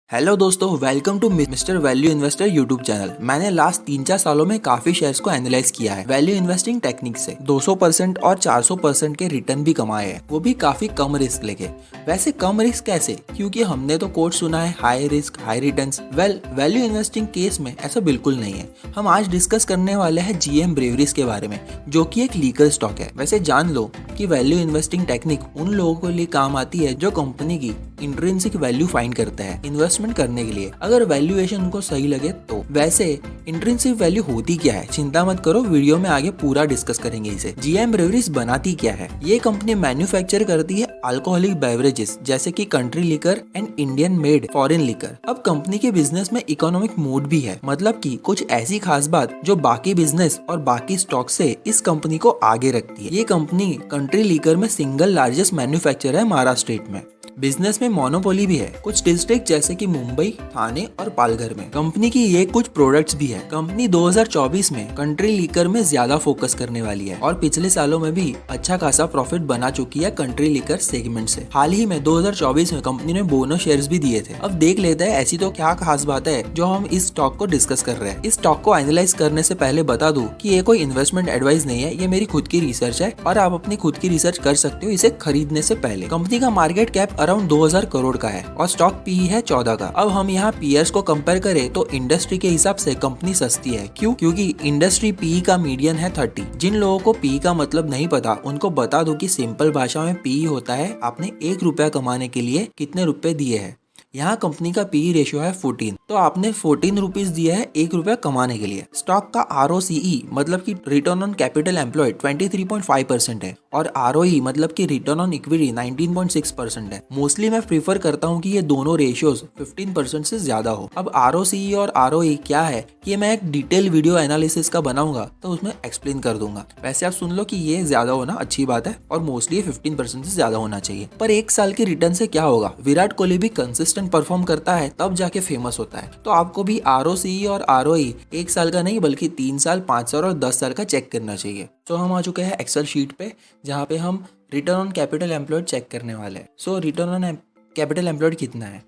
Hello दोस्तों, welcome to mister value investor YouTube channel. मैंने last 3-4 सालों में काफी शेयर्स को एनालाइज किया है। वैल्यू इन्वेस्टिंग टेक्निक से 200% और 400% के रिटर्न भी कमाए हैं, वो भी काफी कम रिस्क लेके। वैसे कम रिस्क कैसे? क्योंकि हमने तो कोट सुना है high risk high returns. Value investing case में ऐसा बिल्कुल नहीं है। हम आज डिस्कस करने वाले हैं जीएम ब्रेवरीज के बारे में, जो कि एक लीगल स्टॉक है। वैसे जान लो कि वैल्यू इन्वेस्टिंग टेक्निक उन लोगों के लिए काम आती है जो कंपनी की इंट्रिंसिक वैल्यू फाइंड करते हैं इन्वेस्टमेंट करने के लिए, अगर वैल्यूएशन उनको सही लगे तो। वैसे इंट्रिंसिक वैल्यू होती क्या है? चिंता मत करो, वीडियो में आगे पूरा डिस्कस करेंगे इसे। जीएम ब्रेवरीज बनाती क्या है? ये कंपनी मैन्युफैक्चर करती है अल्कोहलिक बेवरेजेस जैसे कि country liquor and Indian made foreign liquor. अब कंपनी के बिजनेस में इकोनॉमिक मोड भी है, मतलब कि कुछ ऐसी खास बात जो बाकी बिजनेस और बाकी स्टॉक से इस कंपनी को आगे रखती है। ये कंपनी कंट्री लिकर में सिंगल लार्जेस्ट मैन्युफैक्चरर है महाराष्ट्र स्टेट में। बिजनेस में मोनोपोली भी है कुछ डिस्ट्रिक्ट जैसे कि मुंबई, थाने और पालघर में। कंपनी की ये कुछ प्रोडक्ट्स भी है। कंपनी 2024 में कंट्री लीकर में ज्यादा फोकस करने वाली है और पिछले सालों में भी अच्छा खासा प्रॉफिट बना चुकी है कंट्री लीकर सेगमेंट से। हाल ही में 2024 में कंपनी ने बोनस शेयर्स भी दिए थे। अब देख लेते हैं ऐसी तो क्या खास बात है जो हम इस स्टॉक को डिस्कस कर रहे हैं। इस स्टॉक को एनालाइज करने से पहले बता दूं कि ये कोई इन्वेस्टमेंट एडवाइस नहीं है, ये मेरी खुद की रिसर्च है और आप अपनी खुद की रिसर्च कर सकते हो इसे खरीदने से पहले। कंपनी का मार्केट कैप अराउंड 2000 करोड़ का है और स्टॉक पीई है 14 का। अब हम यहाँ पीयर्स को कंपेयर करें तो इंडस्ट्री के हिसाब से कंपनी सस्ती है। क्यों? क्योंकि इंडस्ट्री पीई का मीडियन है 30। जिन लोगों को पीई का मतलब नहीं पता उनको बता दूं कि सिंपल भाषा में पीई होता है आपने 1 रुपया कमाने के लिए कितने रुपए दिए हैं। यहाँ कंपनी का पीई रेशियो है 14, तो आपने 14 रुपीज दिया है 1 रुपया कमाने के लिए। स्टॉक का ROCE मतलब कि रिटर्न ऑन कैपिटल एम्प्लॉयड 23.5% है और ROE मतलब कि रिटर्न ऑन इक्विटी 19.6% है। मोस्टली मैं प्रीफर करता हूँ कि ये दोनों रेशियोज 15% से ज्यादा हो। अब ROCE और ROE क्या है कि मैं एक डिटेल वीडियो एनालिसिस का बनाऊंगा तो उसमें एक्सप्लेन कर दूंगा। वैसे आप सुन लो कि ये ज्यादा होना अच्छी बात है और मोस्टली 15% से ज्यादा होना चाहिए। पर 1 साल के रिटर्न से क्या होगा? विराट कोहली भी कंसिस्टेंट परफॉर्म करता है तब जाके फेमस होता है। तो आपको भी ROCE और ROE 1 साल का नहीं बल्कि 3 साल, 5 साल और 10 साल का चेक करना चाहिए। तो हम आ चुके हैं एक्सेल शीट पे जहाँ पे हम return on capital employed check करने वाले हैं। So return on capital employed कितना है?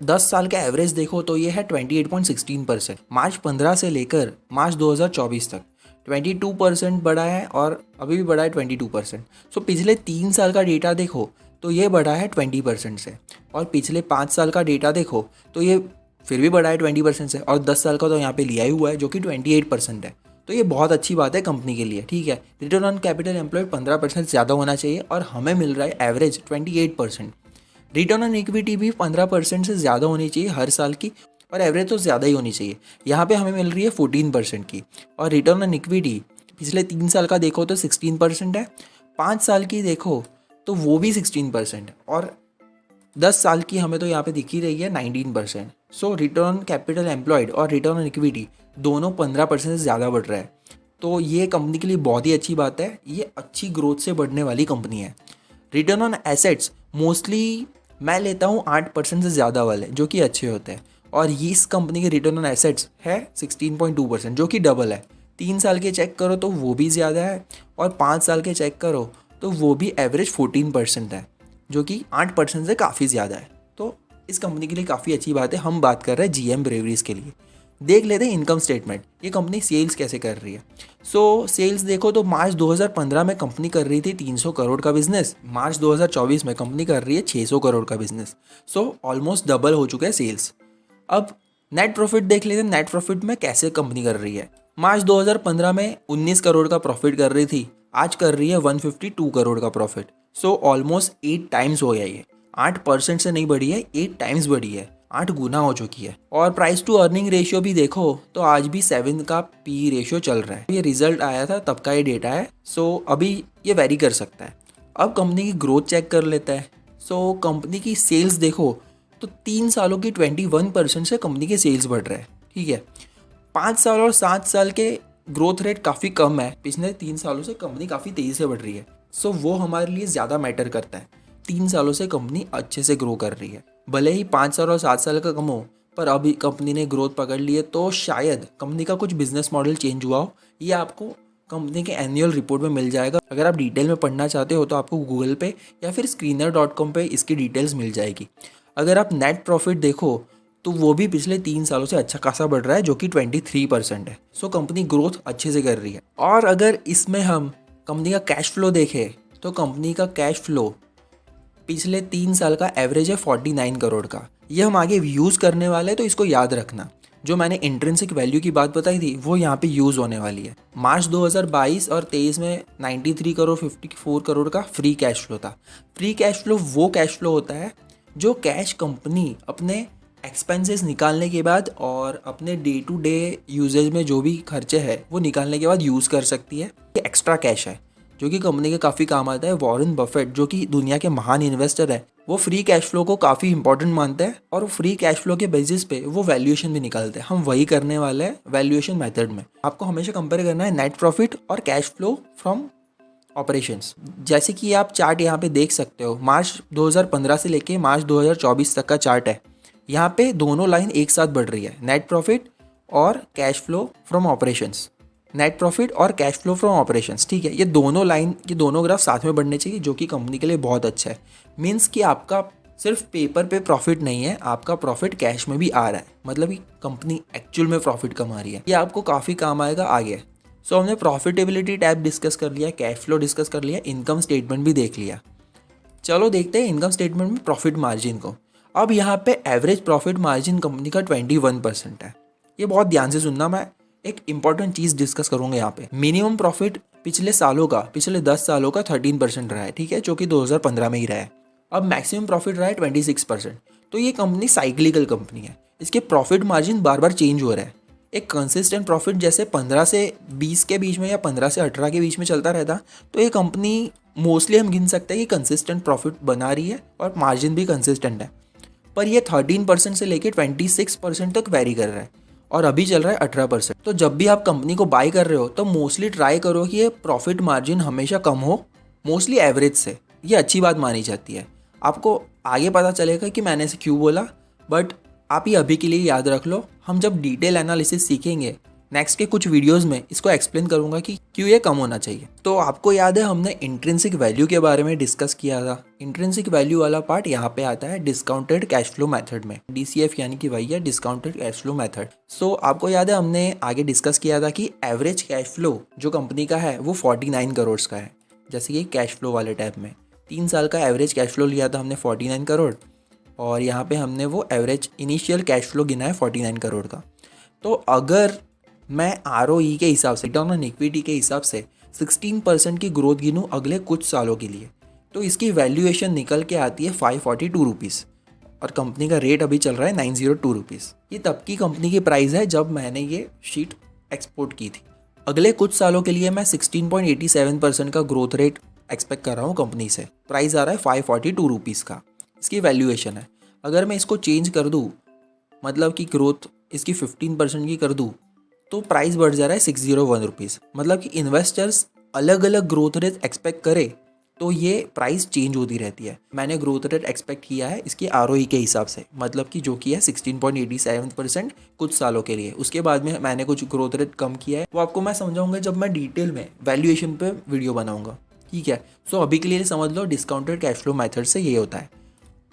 10 साल का एवरेज देखो तो ये है 28.16%। मार्च 15 से लेकर मार्च 2024 तक 22% बढ़ा है और अभी भी बढ़ा है 22%। पिछले 3 साल का डेटा देखो तो ये बढ़ा है 20% से और पिछले 5 साल का डेटा देखो तो ये फिर भी बढ़ा है 20% से और 10 साल का तो यहाँ पे लिया ही हुआ है जो कि 28% है। तो ये बहुत अच्छी बात है कंपनी के लिए, ठीक है। रिटर्न ऑन कैपिटल एम्प्लॉयड 15% ज़्यादा होना चाहिए और हमें मिल रहा है एवरेज 28%। रिटर्न ऑन इक्विटी भी 15% से ज़्यादा होनी चाहिए हर साल की और एवरेज तो ज़्यादा ही होनी चाहिए। यहाँ पे हमें मिल रही है 14% की और रिटर्न ऑन इक्विटी पिछले 3 साल का देखो तो 16% है, 5 साल की देखो तो वो भी 16% और 10 साल की हमें तो यहाँ पे दिख ही रही है 19%। रिटर्न कैपिटल एम्प्लॉयड और रिटर्न ऑन इक्विटी दोनों 15% से ज़्यादा बढ़ रहा है। तो ये कंपनी के लिए बहुत ही अच्छी बात है, ये अच्छी ग्रोथ से बढ़ने वाली कंपनी है। रिटर्न ऑन एसेट्स मोस्टली मैं लेता हूँ 8% से ज़्यादा वाले जो कि अच्छे होते हैं और ये इस कंपनी के रिटर्न ऑन एसेट्स है 16.2% जो कि डबल है। 3 साल के चेक करो तो वो भी ज़्यादा है और 5 साल के चेक करो तो वो भी एवरेज 14% है जो कि 8% से काफ़ी ज़्यादा है। तो इस कंपनी के लिए काफ़ी अच्छी बात है। हम बात कर रहे हैं जीएम ब्रेवरीज के लिए। देख लेते हैं इनकम स्टेटमेंट, ये कंपनी सेल्स कैसे कर रही है। सेल्स देखो तो मार्च 2015 में कंपनी कर रही थी 300 करोड़ का बिजनेस, मार्च 2024 में कंपनी कर रही है 600 करोड़ का बिजनेस। ऑलमोस्ट डबल हो चुका है सेल्स। अब नेट प्रॉफिट देख लेते हैं, नेट प्रॉफिट में कैसे कंपनी कर रही है। मार्च 2015 में 19 करोड़ का प्रॉफिट कर रही थी, आज कर रही है 152 करोड़ का प्रॉफिट। ऑलमोस्ट 8 टाइम्स हो गया। ये 8% से नहीं बढ़ी है, 8 टाइम्स बढ़ी है, 8 गुना हो चुकी है। और प्राइस टू अर्निंग रेशियो भी देखो तो आज भी 7 का पी रेशियो चल रहा है। ये रिजल्ट आया था तब का ये डेटा है, अभी ये वेरी कर सकता है। अब कंपनी की ग्रोथ चेक कर लेता है। कंपनी की सेल्स देखो तो 3 सालों की 21% से कंपनी के सेल्स बढ़ रहे हैं, ठीक है। 5 साल और 7 साल के ग्रोथ रेट काफ़ी कम है, पिछले 3 सालों से कंपनी काफ़ी तेज़ी से बढ़ रही है। वो हमारे लिए ज़्यादा मैटर करता है। 3 सालों से कंपनी अच्छे से ग्रो कर रही है, भले ही 5 साल और 7 साल का कम हो, पर अभी कंपनी ने ग्रोथ पकड़ ली है तो शायद कंपनी का कुछ बिजनेस मॉडल चेंज हुआ हो। ये आपको कंपनी के एनुअल रिपोर्ट में मिल जाएगा। अगर आप डिटेल में पढ़ना चाहते हो तो आपको गूगल पे या फिर screener.com पे इसकी डिटेल्स मिल जाएगी। अगर आप नेट प्रॉफिट देखो तो वो भी पिछले 3 सालों से अच्छा खासा बढ़ रहा है, जो कि 23% है। सो कंपनी ग्रोथ अच्छे से कर रही है। और अगर इसमें हम कंपनी का कैश फ्लो देखें तो कंपनी का कैश फ्लो पिछले 3 साल का एवरेज है 49 करोड़ का। ये हम आगे यूज़ करने वाले हैं, तो इसको याद रखना। जो मैंने इंट्रिंसिक वैल्यू की बात बताई थी वो यहाँ पे यूज़ होने वाली है। मार्च 2022 और 23 में 93 करोड़ 54 करोड़ का फ्री कैश फ्लो था। फ्री कैश फ्लो वो कैश फ्लो होता है जो कैश कंपनी अपने एक्सपेंसेस निकालने के बाद और अपने डे टू डे यूजेज में जो भी खर्चे हैं वो निकालने के बाद यूज़ कर सकती है। ये एक्स्ट्रा कैश है जो कि कंपनी के काफ़ी काम आता है। वॉरेन बफेट जो कि दुनिया के महान इन्वेस्टर है, वो फ्री कैश फ्लो को काफ़ी इंपॉर्टेंट मानते हैं और फ्री कैश फ्लो के बेसिस पे वो वैल्यूएशन भी निकालते हैं। हम वही करने वाले हैं वैल्यूएशन मेथड में। आपको हमेशा कंपेयर करना है नेट प्रॉफिट और कैश फ्लो फ्रॉम ऑपरेशंस। जैसे कि आप चार्ट यहाँ पे देख सकते हो, मार्च 2015 से लेके मार्च 2024 तक का चार्ट है। यहाँ पे दोनों लाइन एक साथ बढ़ रही है, नेट प्रॉफिट और cash flow from operations. Net profit और कैश फ्लो फ्रॉम ऑपरेशंस, ठीक है, ये दोनों लाइन, ये दोनों ग्राफ साथ में बढ़ने चाहिए, जो कि कंपनी के लिए बहुत अच्छा है। मीन्स कि आपका सिर्फ पेपर पे प्रॉफिट नहीं है, आपका प्रॉफिट कैश में भी आ रहा है, मतलब कि कंपनी एक्चुअल में प्रॉफिट कमा रही है। ये आपको काफ़ी काम आएगा आगे। सो हमने प्रॉफिटेबिलिटी टैब डिस्कस कर लिया, कैश फ्लो डिस्कस कर लिया, इनकम स्टेटमेंट भी देख लिया। चलो देखते हैं इनकम स्टेटमेंट में प्रॉफिट मार्जिन को। अब यहाँ पे एवरेज प्रॉफिट मार्जिन कंपनी का 21% है। ये बहुत ध्यान से सुनना, मैं एक इंपॉर्टेंट चीज़ डिस्कस करूंगा यहाँ पे। मिनिमम प्रॉफिट पिछले सालों का, पिछले 10 सालों का 13% रहा है, ठीक है, जो कि 2015 में ही रहा है। अब मैक्सिमम प्रॉफिट रहा है 26%। तो ये कंपनी साइक्लिकल कंपनी है, इसके प्रॉफिट मार्जिन बार बार चेंज हो रहा है। एक कंसिस्टेंट प्रॉफिट जैसे 15 से 20 के बीच में या 15 से 18 के बीच में चलता रहता, तो ये कंपनी मोस्टली हम गिन सकते हैं कि कंसिस्टेंट प्रॉफिट बना रही है और मार्जिन भी कंसिस्टेंट है। पर ये 13% से लेकर 26% तक वेरी कर रहा है और अभी चल रहा है 18%। तो जब भी आप कंपनी को बाय कर रहे हो तो मोस्टली ट्राई करो कि ये प्रॉफिट मार्जिन हमेशा कम हो, मोस्टली एवरेज से। ये अच्छी बात मानी जाती है। आपको आगे पता चलेगा कि मैंने इसे क्यों बोला, बट आप ये अभी के लिए याद रख लो। हम जब डिटेल एनालिसिस सीखेंगे नेक्स्ट के कुछ वीडियोस में, इसको एक्सप्लेन करूंगा कि क्यों ये कम होना चाहिए। तो आपको याद है हमने इंट्रिंसिक वैल्यू के बारे में डिस्कस किया था। इंट्रिंसिक वैल्यू वाला पार्ट यहाँ पे आता है डिस्काउंटेड कैश फ्लो मेथड में। DCF यानी कि वही है, डिस्काउंटेड कैश फ्लो मेथड। सो आपको याद है हमने आगे डिस्कस किया था कि एवरेज कैश फ्लो जो कंपनी का है वो 49 करोड़ का है। जैसे कि कैश फ्लो वाले टैब में 3 साल का एवरेज कैश फ्लो लिया था हमने 49 करोड़, और यहाँ पे हमने वो एवरेज इनिशियल कैश फ्लो गिना है 49 करोड़ का। तो अगर मैं ROE के हिसाब से, रिटर्न ऑन इक्विटी के हिसाब से 16% की ग्रोथ गिनूँ अगले कुछ सालों के लिए, तो इसकी वैल्यूएशन निकल के आती है 542 रुपीज़ और कंपनी का रेट अभी चल रहा है 902 रुपीज़। ये तब की कंपनी की प्राइस है जब मैंने ये शीट एक्सपोर्ट की थी। अगले कुछ सालों के लिए मैं 16.87% का ग्रोथ रेट एक्सपेक्ट कर रहा हूँ कंपनी से। प्राइस आ रहा है 542 रुपीज़ का, इसकी वैल्यूएशन है। अगर मैं इसको चेंज कर दूँ, मतलब कि ग्रोथ इसकी 15% की कर दूँ, तो प्राइस बढ़ जा रहा है 601 रुपीज़। मतलब कि इन्वेस्टर्स अलग अलग ग्रोथ रेट एक्सपेक्ट करे तो ये प्राइस चेंज होती रहती है। मैंने ग्रोथ रेट एक्सपेक्ट किया है इसकी ROE के हिसाब से, मतलब कि जो कि है 16.87% कुछ सालों के लिए। उसके बाद में मैंने कुछ ग्रोथ रेट कम किया है, वो आपको मैं समझाऊंगा जब मैं डिटेल में वैल्यूएशन पे वीडियो बनाऊंगा, ठीक है। सो अभी के लिए समझ लो डिस्काउंटेड कैश फ्लो मेथड से ये होता है।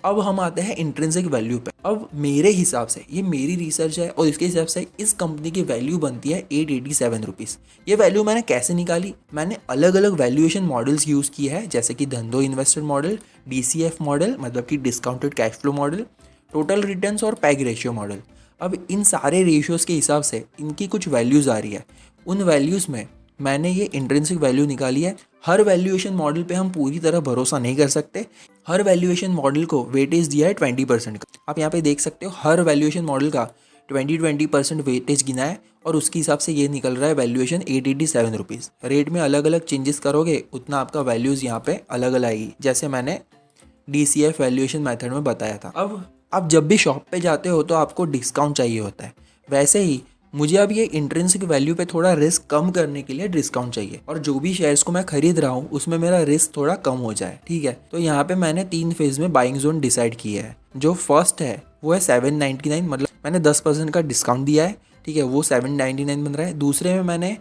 अब हम आते हैं इंट्रिंसिक वैल्यू पे। अब मेरे हिसाब से, ये मेरी रिसर्च है और इसके हिसाब से इस कंपनी की वैल्यू बनती है 887 रुपीज़। ये वैल्यू मैंने कैसे निकाली? मैंने अलग अलग वैल्यूएशन मॉडल्स यूज़ किए हैं, जैसे कि धंधो इन्वेस्टर मॉडल, DCF मॉडल मतलब कि discounted cash flow model, total returns और पैग रेशियो मॉडल। अब इन सारे रेशियोज़ के हिसाब से इनकी कुछ वैल्यूज़ आ रही है। उन वैल्यूज़ में मैंने ये इंट्रिंसिक वैल्यू निकाली है। हर वैल्यूएशन मॉडल पे हम पूरी तरह भरोसा नहीं कर सकते। हर वैल्यूएशन मॉडल को वेटेज दिया है 20% का। आप यहाँ पे देख सकते हो हर वैल्यूएशन मॉडल का 20% वेटेज गिना है और उसके हिसाब से ये निकल रहा है वैल्यूएशन 887 रुपीज़। रेट में अलग अलग चेंजेस करोगे उतना आपका वैल्यूज़ यहाँ पे अलग अलग आएगी, जैसे मैंने DCF वैल्यूएशन मेथड में बताया था। अब आप जब भी शॉप पे जाते हो तो आपको डिस्काउंट चाहिए होता है, वैसे ही मुझे अब ये इंट्रिंसिक वैल्यू पे थोड़ा रिस्क कम करने के लिए डिस्काउंट चाहिए, और जो भी शेयर्स को मैं खरीद रहा हूँ उसमें मेरा रिस्क थोड़ा कम हो जाए, ठीक है। तो यहाँ पे मैंने 3 फेज में बाइंग जोन डिसाइड किया है। जो फर्स्ट है वो है 799, मतलब मैंने 10% का डिस्काउंट दिया है, ठीक है, वो 799 बन रहा है। दूसरे में मैंने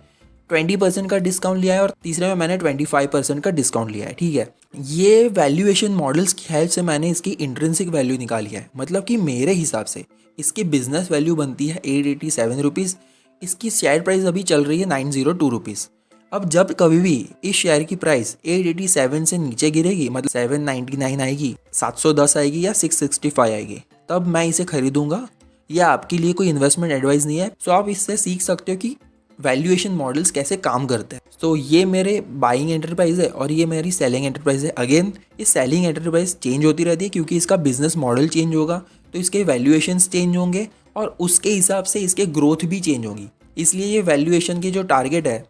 20% का डिस्काउंट लिया है और तीसरे में मैंने 25% का डिस्काउंट लिया है। ठीक है, ये वैल्यूएशन मॉडल्स की हेल्प से मैंने इसकी इंट्रिंसिक वैल्यू निकाली है। मतलब कि मेरे हिसाब से इसकी बिजनेस वैल्यू बनती है 887 रुपीज़। इसकी शेयर प्राइस अभी चल रही है 902 रुपीज़। अब जब कभी भी इस शेयर की प्राइस 887 से नीचे गिरेगी, मतलब 799 आएगी, 710 आएगी या 665 आएगी, तब मैं इसे खरीदूंगा। यह आपके लिए कोई इन्वेस्टमेंट एडवाइस नहीं है। सो आप इससे सीख सकते हो कि वैल्यूएशन मॉडल्स कैसे काम करते हैं। तो ये मेरे बाइंग एंटरप्राइज है और ये मेरी सेलिंग एंटरप्राइज है। अगेन ये सेलिंग एंटरप्राइज चेंज होती रहती है क्योंकि इसका बिजनेस मॉडल चेंज होगा, तो इसके वैल्यूएशंस चेंज होंगे और उसके हिसाब से इसके ग्रोथ भी चेंज होंगी। इसलिए ये वैल्यूएशन की जो टारगेट है,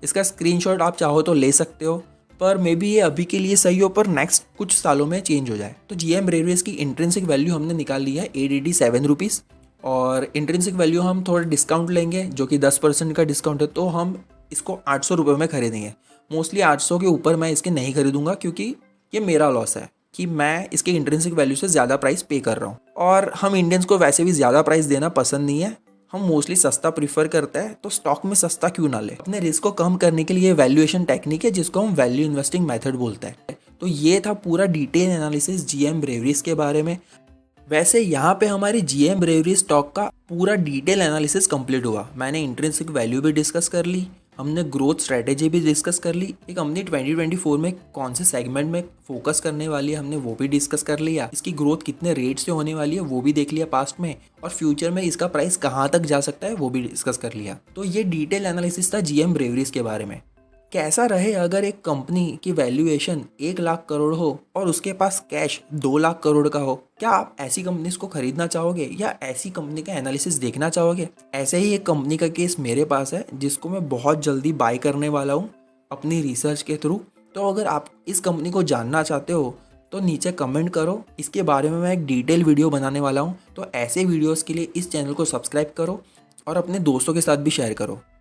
इसका स्क्रीनशॉट आप चाहो तो ले सकते हो, पर मे बी ये अभी के लिए सही हो, पर नेक्स्ट कुछ सालों में चेंज हो जाए। तो GM ब्रेवरीज की इंट्रिंसिक वैल्यू हमने निकाल ली है 887 रुपीज़, और इंट्रिंसिक वैल्यू हम थोड़ा डिस्काउंट लेंगे जो कि 10% का डिस्काउंट है, तो हम इसको 800 रुपये में खरीदेंगे। मोस्टली 800 के ऊपर मैं इसके नहीं खरीदूंगा क्योंकि ये मेरा लॉस है कि मैं इसके इंट्रिंसिक वैल्यू से ज़्यादा प्राइस पे कर रहा हूँ। और हम इंडियंस को वैसे भी ज़्यादा प्राइस देना पसंद नहीं है, हम मोस्टली सस्ता प्रीफर करते हैं, तो स्टॉक में सस्ता क्यों ना ले। अपने रिस्क को कम करने के लिए वैल्यूएशन टेक्निक है जिसको हम वैल्यू इन्वेस्टिंग मेथड बोलते हैं। तो ये था पूरा डिटेल एनालिसिस GM ब्रेवरीज के बारे में। वैसे यहाँ पे हमारी GM ब्रेवरी स्टॉक का पूरा डिटेल एनालिसिस कंप्लीट हुआ। मैंने इंट्रिंसिक वैल्यू भी डिस्कस कर ली, हमने ग्रोथ स्ट्रेटेजी भी डिस्कस कर ली, एक कंपनी 2024 में कौन से सेगमेंट में फोकस करने वाली है हमने वो भी डिस्कस कर लिया, इसकी ग्रोथ कितने रेट से होने वाली है वो भी देख लिया पास्ट में, और फ्यूचर में इसका प्राइस कहाँ तक जा सकता है वो भी डिस्कस कर लिया। तो ये डिटेल एनालिसिस था GM ब्रेवरीज के बारे में। कैसा रहे अगर एक कंपनी की वैल्यूएशन 1 लाख करोड़ हो और उसके पास कैश 2 लाख करोड़ का हो, क्या आप ऐसी कंपनीज को खरीदना चाहोगे या ऐसी कंपनी का एनालिसिस देखना चाहोगे? ऐसे ही एक कंपनी का केस मेरे पास है जिसको मैं बहुत जल्दी बाय करने वाला हूँ अपनी रिसर्च के थ्रू। तो अगर आप इस कंपनी को जानना चाहते हो तो नीचे कमेंट करो, इसके बारे में मैं एक डिटेल वीडियो बनाने वाला हूँ। तो ऐसे वीडियोज़ के लिए इस चैनल को सब्सक्राइब करो और अपने दोस्तों के साथ भी शेयर करो।